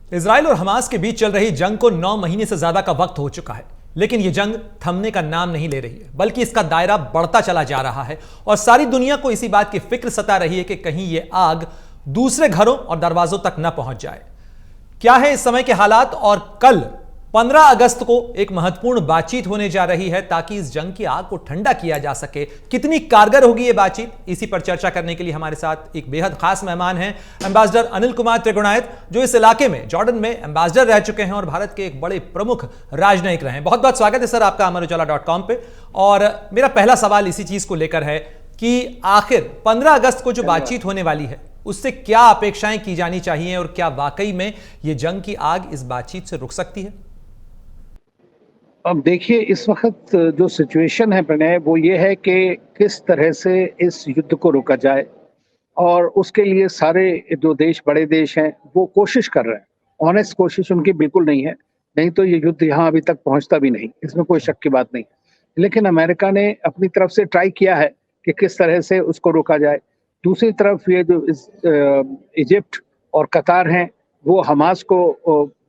Israel और Hamas के बीच चल रही जंग को 9 महीने से ज्यादा का वक्त हो चुका है, लेकिन यह जंग थमने का नाम नहीं ले रही है, बल्कि इसका दायरा बढ़ता चला जा रहा है और सारी दुनिया को इसी बात की फिक्र सता रही है कि कहीं यह आग दूसरे घरों और दरवाजों तक न पहुंच जाए। क्या है इस समय के हालात, और कल 15 अगस्त को एक महत्वपूर्ण बातचीत होने जा रही है ताकि इस जंग की आग को ठंडा किया जा सके। कितनी कारगर होगी यह बातचीत, इसी पर चर्चा करने के लिए हमारे साथ एक बेहद खास मेहमान हैं, एम्बेसडर अनिल कुमार त्रिगुणायत, जो इस इलाके में जॉर्डन में एम्बेसडर रह चुके हैं और भारत के एक बड़े प्रमुख राजनयिक रहे हैं। बहुत बहुत स्वागत है सर आपका अमरुजाला.com पे। और मेरा पहला सवाल इसी चीज को लेकर है कि आखिर 15 अगस्त को जो बातचीत होने वाली है उससे क्या अपेक्षाएं की जानी चाहिए और क्या वाकई में यह जंग की आग इस बातचीत से रुक सकती है? अब देखिए, इस वक्त जो सिचुएशन है प्रणय, वो ये है कि किस तरह से इस युद्ध को रोका जाए, और उसके लिए सारे जो देश, बड़े देश हैं, वो कोशिश कर रहे हैं। ऑनेस्ट कोशिश उनकी बिल्कुल नहीं है, नहीं तो ये युद्ध यहाँ अभी तक पहुँचता भी नहीं, इसमें कोई शक की बात नहीं। लेकिन अमेरिका ने अपनी तरफ से ट्राई किया है कि किस तरह से उसको रोका जाए। दूसरी तरफ ये जो इजिप्ट और कतार हैं, वो हमास को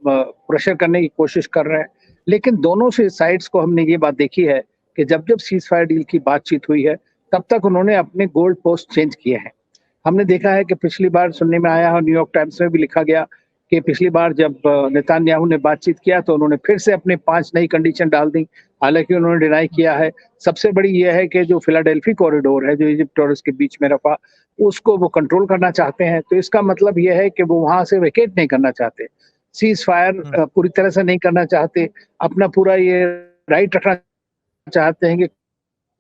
प्रेशर करने की कोशिश कर रहे हैं। लेकिन दोनों से साइड्स को हमने ये बात देखी है कि जब जब सीज फायर डील की बातचीत हुई है, तब तक उन्होंने अपने गोल्ड पोस्ट चेंज किए हैं। हमने देखा है कि पिछली बार सुनने में आया, और न्यूयॉर्क टाइम्स में भी लिखा गया कि पिछली बार जब नेतन्याहू ने बातचीत किया तो उन्होंने फिर से अपने 5 नई कंडीशन डाल दी, हालांकि उन्होंने डिनाई किया है। सबसे बड़ी यह है कि जो फिलाडेल्फी कॉरिडोर है, जो इजिप्ट और उसके बीच में रफा, उसको वो कंट्रोल करना चाहते हैं। तो इसका मतलब यह है कि वो वहां से वेकेट नहीं करना चाहते, सीज फायर पूरी तरह से नहीं करना चाहते, अपना पूरा ये राइट रखना चाहते हैं कि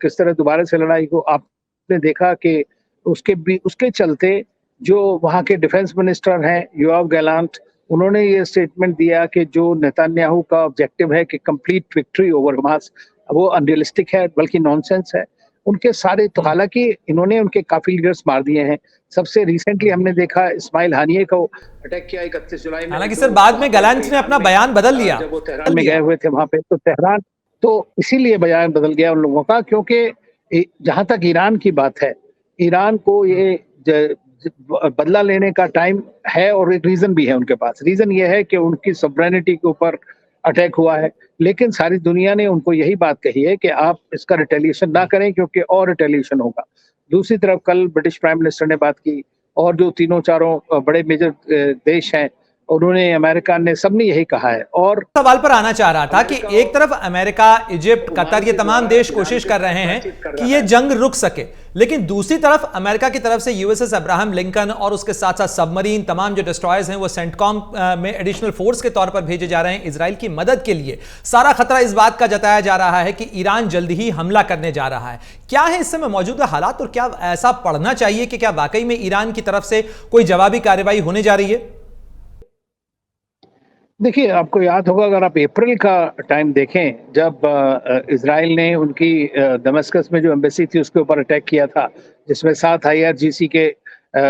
किस तरह दोबारा से लड़ाई को। आपने देखा कि उसके चलते जो वहाँ के डिफेंस मिनिस्टर हैं योआव गैलांट, उन्होंने ये स्टेटमेंट दिया कि जो नेतन्याहू का ऑब्जेक्टिव है कि कंप्लीट विक्ट्री ओवर हमास, वो अनरियलिस्टिक है, बल्कि नॉनसेंस है। उनके सारे तो हालांकि इन्होंने उनके काफी लीडर्स मार दिए हैं। सबसे रिसेंटली हमने देखा इस्माइल हानिये को अटैक किया 31 जुलाई में। हालांकि सर बाद में गैलांट ने अपना बयान बदल लिया, जब वो तेहरान में गए हुए थे वहां पे, तो तेहरान तो इसीलिए बयान बदल गया उन लोगों का, क्योंकि जहां तक ईरान की बात है, ईरान को ये बदला लेने का टाइम है, और एक रीजन भी है उनके पास। रीजन ये है कि उनकी सॉवरेनिटी के ऊपर अटैक हुआ है, लेकिन सारी दुनिया ने उनको यही बात कही है कि आप इसका रिटेलिएशन ना करें, क्योंकि और रिटेलिएशन होगा। दूसरी तरफ कल ब्रिटिश प्राइम मिनिस्टर ने बात की, और जो तीनों चारों बड़े मेजर देश हैं, उन्होंने, अमेरिका ने, सबने यही कहा है। और सवाल पर आना चाह रहा था कि एक तरफ अमेरिका, इजिप्ट, कतर, ये तमाम देश कोशिश कर रहे हैं कि ये जंग रुक सके, लेकिन दूसरी तरफ अमेरिका की तरफ से यूएसएस अब्राहम लिंकन और उसके साथ साथ सबमरीन, तमाम जो डिस्ट्रॉयर्स हैं, वो सेंटकॉम में एडिशनल फोर्स के तौर पर भेजे जा रहे हैं इजराइल की मदद के लिए। सारा खतरा इस बात का जताया जा रहा है कि ईरान जल्दी ही हमला करने जा रहा है। क्या है इस समय मौजूदा हालात, और क्या ऐसा पढ़ना चाहिए कि क्या वाकई में ईरान की तरफ से कोई जवाबी कार्रवाई होने जा रही है? देखिए, आपको याद होगा, अगर आप अप्रैल का टाइम देखें, जब इजराइल ने उनकी दमस्कस में जो एम्बेसी थी उसके ऊपर अटैक किया था, जिसमें 7 IRGC के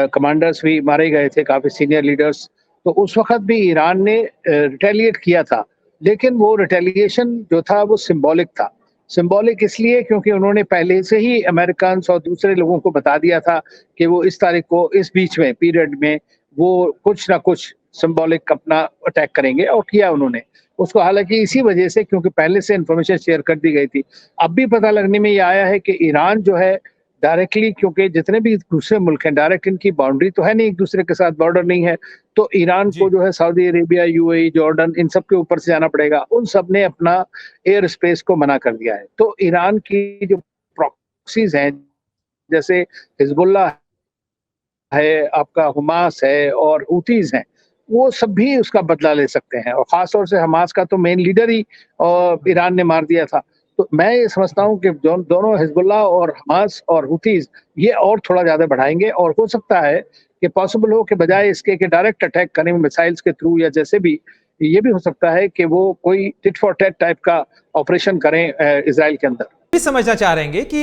कमांडर्स भी मारे गए थे, काफी सीनियर लीडर्स। तो उस वक्त भी ईरान ने रिटेलिएट किया था, लेकिन वो रिटेलिएशन जो था वो सिंबॉलिक था। सिंबॉलिक इसलिए क्योंकि उन्होंने पहले से ही अमेरिकन और दूसरे लोगों को बता दिया था कि वो इस तारीख को, इस बीच में पीरियड में, वो कुछ ना कुछ सिंबॉलिक अपना अटैक करेंगे, और किया उन्होंने उसको। हालांकि इसी वजह से, क्योंकि पहले से इंफॉर्मेशन शेयर कर दी गई थी। अब भी पता लगने में ये आया है कि ईरान जो है डायरेक्टली, क्योंकि जितने भी दूसरे मुल्क हैं, डायरेक्ट इनकी बाउंड्री तो है नहीं, एक दूसरे के साथ बॉर्डर नहीं है, तो ईरान को जो है सऊदी अरेबिया, UAE, जॉर्डन, इन सब के ऊपर से जाना पड़ेगा। उन सब ने अपना एयर स्पेस को मना कर दिया है। तो ईरान की जो प्रॉक्सीज हैं, जैसे हिजबुल्ला है, आपका हमास है, और हूतीज हैं, वो सब भी उसका बदला ले सकते हैं। और खासतौर से हमास का तो मेन लीडर ही ईरान ने मार दिया था। तो मैं ये समझता हूँ कि दोनों हिजबुल्लाह और हमास और हुतीज ये और थोड़ा ज्यादा बढ़ाएंगे, और हो सकता है कि पॉसिबल हो कि बजाय इसके कि डायरेक्ट अटैक करें मिसाइल्स के थ्रू या जैसे भी, ये भी हो सकता है कि वो कोई टिट फॉर टैट टाइप का ऑपरेशन करें इसराइल के अंदर। भी समझना चाह रहे हैं कि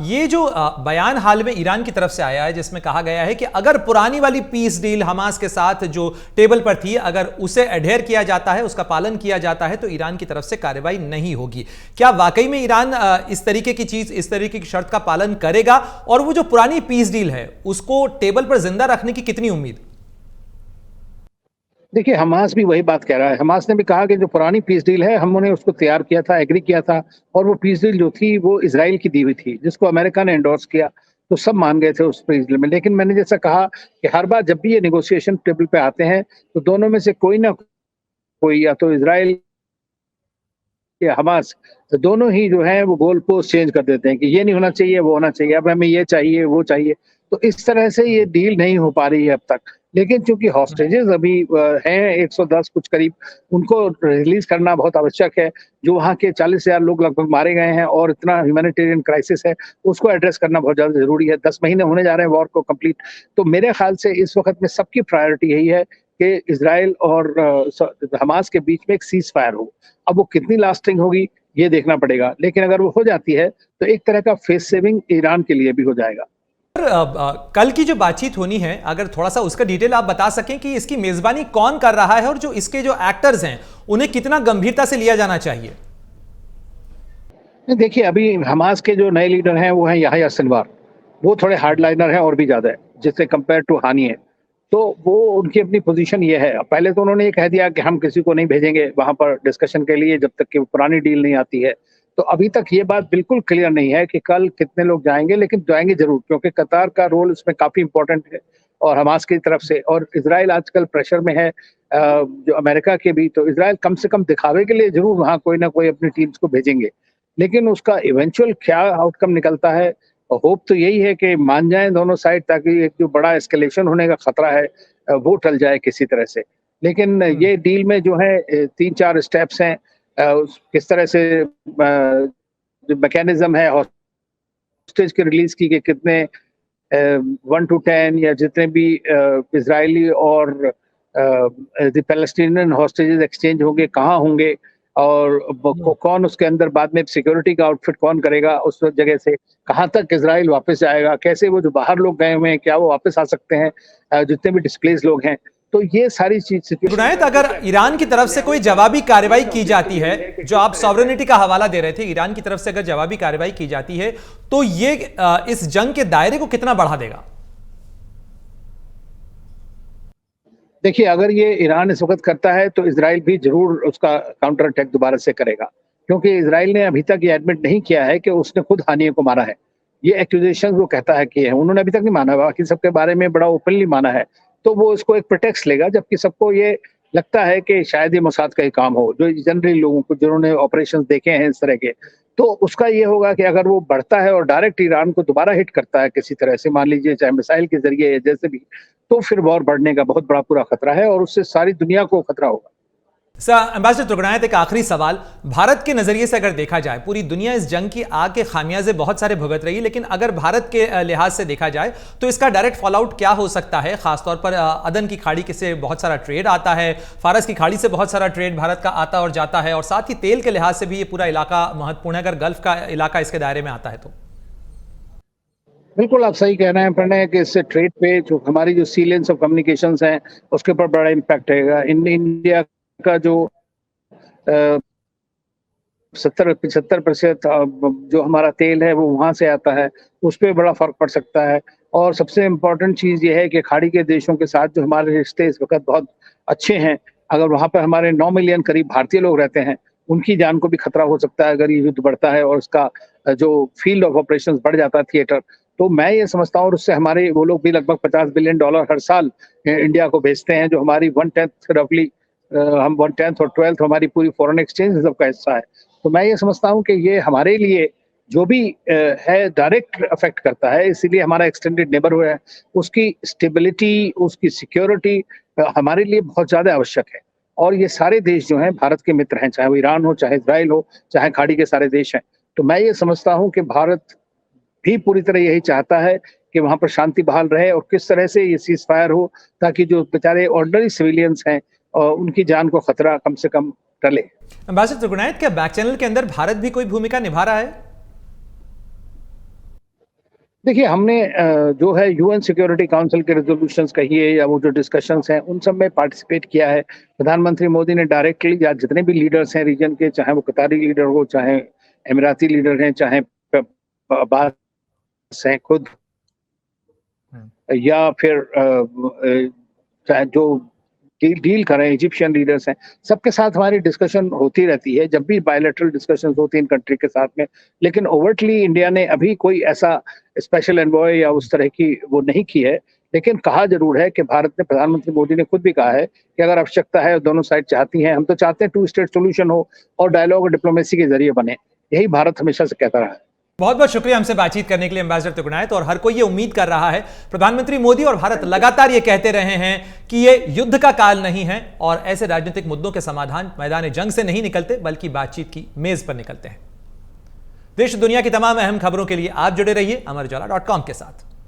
ये जो बयान हाल में ईरान की तरफ से आया है, जिसमें कहा गया है कि अगर पुरानी वाली पीस डील हमास के साथ जो टेबल पर थी, अगर उसे एडहेयर किया जाता है, उसका पालन किया जाता है, तो ईरान की तरफ से कार्रवाई नहीं होगी। क्या वाकई में ईरान इस तरीके की चीज, इस तरीके की शर्त का पालन करेगा, और वो जो पुरानी पीस डील है उसको टेबल पर जिंदा रखने की कितनी उम्मीद? देखिए, हमास भी वही बात कह रहा है। हमास ने भी कहा कि जो पुरानी पीस डील है, हमने उसको तैयार किया था, एग्री किया था और वो पीस डील जो थी, वो इज़राइल की दी हुई थी, जिसको अमेरिका ने एंडोर्स किया। तो सब मान गए थे उस पीस डील में। लेकिन मैंने जैसा कहा कि हर बार जब भी ये नेगोशिएशन टेबल पे आते हैं, तो दोनों में से कोई ना कोई या तो इज़राइल या हमास, तो दोनों ही जो है वो गोल पोस्ट चेंज कर देते हैं कि ये नहीं होना चाहिए, वो होना चाहिए, अब हमें ये चाहिए, वो चाहिए। तो इस तरह से ये डील नहीं हो पा रही है अब तक। लेकिन चूँकि हॉस्टेजेस अभी हैं 110 कुछ करीब, उनको रिलीज़ करना बहुत आवश्यक है। जो वहाँ के 40,000 लोग लगभग मारे गए हैं और इतना ह्यूमैनिटेरियन क्राइसिस है, उसको एड्रेस करना बहुत ज़्यादा ज़रूरी है। 10 महीने होने जा रहे हैं वॉर को कंप्लीट। तो मेरे ख़्याल से इस वक़्त में सबकी प्रायोरिटी यही है कि इज़राइल और हमास के बीच में एक सीज़ फायर हो। अब वो कितनी लास्टिंग होगी, ये देखना पड़ेगा। लेकिन अगर वो हो जाती है, तो एक तरह का फेस सेविंग ईरान के लिए भी हो जाएगा। कल की जो बातचीत होनी है, अगर थोड़ा सा उसका डिटेल आप बता सकें कि इसकी मेजबानी कौन कर रहा है और जो इसके जो एक्टर्स हैं उन्हें कितना गंभीरता से लिया जाना चाहिए। नहीं, देखिए, अभी हमास के जो नए लीडर हैं वो हैं याह्या सिनवार। वो थोड़े हार्डलाइनर हैं और भी ज़्यादा है, जिससे कंपेयर टू हानिये। तो वो उनकी अपनी पोज़ीशन ये है। पहले तो उन्होंने ये कह दिया कि हम किसी को नहीं भेजेंगे वहाँ पर डिस्कशन के लिए जब तक कि वो पुरानी डील नहीं आती है। तो अभी तक ये बात बिल्कुल क्लियर नहीं है कि कल कितने लोग जाएँगे, लेकिन जाएँगे ज़रूर, क्योंकि कतार का रोल इसमें काफ़ी इम्पोर्टेंट है और हमास की तरफ से। और इज़राइल आजकल प्रेशर में है, जो अमेरिका के भी। तो इज़राइल कम से कम दिखावे के लिए ज़रूर वहाँ कोई ना कोई अपनी टीम्स को भेजेंगे। लेकिन उसका इवेंचुअल क्या आउटकम निकलता है, होप तो यही है कि मान जाएँ दोनों साइड, ताकि एक जो बड़ा एस्केलेशन होने का खतरा है, वो टल जाए किसी तरह से। लेकिन ये डील में जो है 3-4 स्टेप्स हैं। उस किस तरह से जो मैकेनिज़्म है हॉस्टेज के रिलीज़ की, कि कितने 1 टू 10 या जितने भी इज़राइली और द पैलेस्टीनियन हॉस्टेजेस एक्सचेंज होंगे, कहाँ होंगे और कौन उसके अंदर बाद में सिक्योरिटी का आउटफिट कौन करेगा उस जगह से, कहाँ तक इज़राइल वापस जाएगा, कैसे वो जो बाहर लोग गए हुए हैं, क्या वो वापस आ सकते हैं, जितने भी डिस्प्लेस लोग हैं। तो ये सारी चीज़ सिचुएशन जुनैद, अगर ईरान की तरफ से कोई जवाबी कार्रवाई की जाती है, जो आप सॉवरेनिटी का हवाला दे रहे थे, ईरान की तरफ से अगर जवाबी कार्रवाई की जाती है तो ये इस जंग के दायरे को कितना बढ़ा देगा। देखिए, अगर ये ईरान इस वक़्त करता है, तो इज़राइल भी ज़रूर उसका काउंटर अटैक दोबारा से करेगा। क्योंकि इज़राइल ने अभी तक ये एडमिट नहीं किया है कि उसने खुद हानियों को मारा है। ये एक्यूज़ेशंस वो कहता है किए हैं, उन्होंने अभी तक नहीं माना, बाकी सबके बारे में बड़ा ओपनली माना है। तो वो इसको एक प्रिटेक्स्ट लेगा, जबकि सबको ये लगता है कि शायद ये मोसाद का ही काम हो, जो जनरली लोगों को, जिन्होंने ऑपरेशंस देखे हैं इस तरह के। तो उसका ये होगा कि अगर वो बढ़ता है और डायरेक्ट ईरान को दोबारा हिट करता है किसी तरह से, मान लीजिए चाहे मिसाइल के ज़रिए या जैसे भी, तो फिर वॉर बढ़ने का बहुत बड़ा पूरा खतरा है और उससे सारी दुनिया को खतरा होगा। एम्बेसडर तुगनायत, एक आखिरी सवाल, भारत के नजरिए से अगर देखा जाए, पूरी दुनिया इस जंग की आग के खामियाजे बहुत सारे भुगत रही है, लेकिन अगर भारत के लिहाज से देखा जाए तो इसका डायरेक्ट फॉल आउट क्या हो सकता है। खासतौर पर अदन की खाड़ी से बहुत सारा ट्रेड आता है, फारस की खाड़ी से बहुत सारा ट्रेड भारत का आता और जाता है, और साथ ही तेल के लिहाज से भी ये पूरा इलाका महत्वपूर्ण है, अगर गल्फ का इलाका इसके दायरे में आता है तो। बिल्कुल, आप सही कह रहे हैं प्रणय कि इससे ट्रेड पे, जो हमारी जो सी लेन्स ऑफ कम्युनिकेशंस हैं, उसके ऊपर बड़ा इम्पैक्ट रहेगा। इंडिया का जो 70-75% जो हमारा तेल है वो वहाँ से आता है, उस पे बड़ा फ़र्क पड़ सकता है। और सबसे इम्पोर्टेंट चीज़ ये है कि खाड़ी के देशों के साथ जो हमारे रिश्ते इस वक़्त बहुत अच्छे हैं, अगर वहाँ पे हमारे 9 मिलियन करीब भारतीय लोग रहते हैं, उनकी जान को भी खतरा हो सकता है अगर ये युद्ध बढ़ता है और उसका जो फ़ील्ड ऑफ ऑपरेशंस बढ़ जाता है, थिएटर। तो मैं ये समझता हूँ, और उससे हमारे वो लोग भी लगभग $50 बिलियन हर साल इंडिया को भेजते हैं, जो हमारी 1/10 रफली, हम 1/10 और 12th हमारी पूरी फॉरेन एक्सचेंज रिज़र्व का हिस्सा है। तो मैं ये समझता हूँ कि ये हमारे लिए जो भी है, डायरेक्ट अफेक्ट करता है, इसीलिए हमारा एक्सटेंडेड नेबरहुड है, उसकी स्टेबिलिटी, उसकी सिक्योरिटी हमारे लिए बहुत ज़्यादा आवश्यक है। और ये सारे देश जो हैं भारत के मित्र हैं, चाहे वो ईरान हो, चाहे इज़राइल हो, चाहे खाड़ी के सारे देश हैं। तो मैं ये समझता हूँ कि भारत भी पूरी तरह यही चाहता है कि वहाँ पर शांति बहाल रहे और किस तरह से ये सीज़ फायर हो, ताकि जो बेचारे ऑर्डिनरी सिविलियंस हैं, उनकी जान को खतरा कम से कम टले। एम्बेसडर तुगनायत, क्या बैक चैनल के अंदर भारत भी कोई भूमिका निभा रहा है। देखिए, हमने जो है यूएन सिक्योरिटी काउंसिल के रेज़ोल्यूशंस कहिए या वो जो डिस्कशंस हैं, उन सब में पार्टिसिपेट किया है। प्रधानमंत्री मोदी ने डायरेक्टली, या जितने भी लीडर्स हैं रीजन के, चाहे वो कतारी लीडर हो, चाहे एमिराती लीडर हैं, चाहे अब्बास हैं खुद, या फिर चाहे जो डील कर रहे हैं, इजिप्शियन लीडर्स हैं, सबके साथ हमारी डिस्कशन होती रहती है, जब भी बायलैटरल डिस्कशन होती है इन कंट्री के साथ में। लेकिन ओवरटली इंडिया ने अभी कोई ऐसा स्पेशल एनवॉय या उस तरह की वो नहीं की है। लेकिन कहा जरूर है कि भारत ने, प्रधानमंत्री मोदी ने खुद भी कहा है कि अगर आवश्यकता है, दोनों साइड चाहती हैं, हम तो चाहते हैं टू स्टेट सोल्यूशन हो और डायलॉग और डिप्लोमेसी के जरिए बने। यही भारत हमेशा से कहता रहा है। बहुत बहुत शुक्रिया हमसे बातचीत करने के लिए एम्बेसडर तिगुनायत। और हर कोई ये उम्मीद कर रहा है, प्रधानमंत्री मोदी और भारत लगातार ये कहते रहे हैं कि ये युद्ध का काल नहीं है और ऐसे राजनीतिक मुद्दों के समाधान मैदान जंग से नहीं निकलते बल्कि बातचीत की मेज पर निकलते हैं। देश दुनिया की तमाम अहम खबरों के लिए आप जुड़े रहिए अमर उजाला.com के साथ।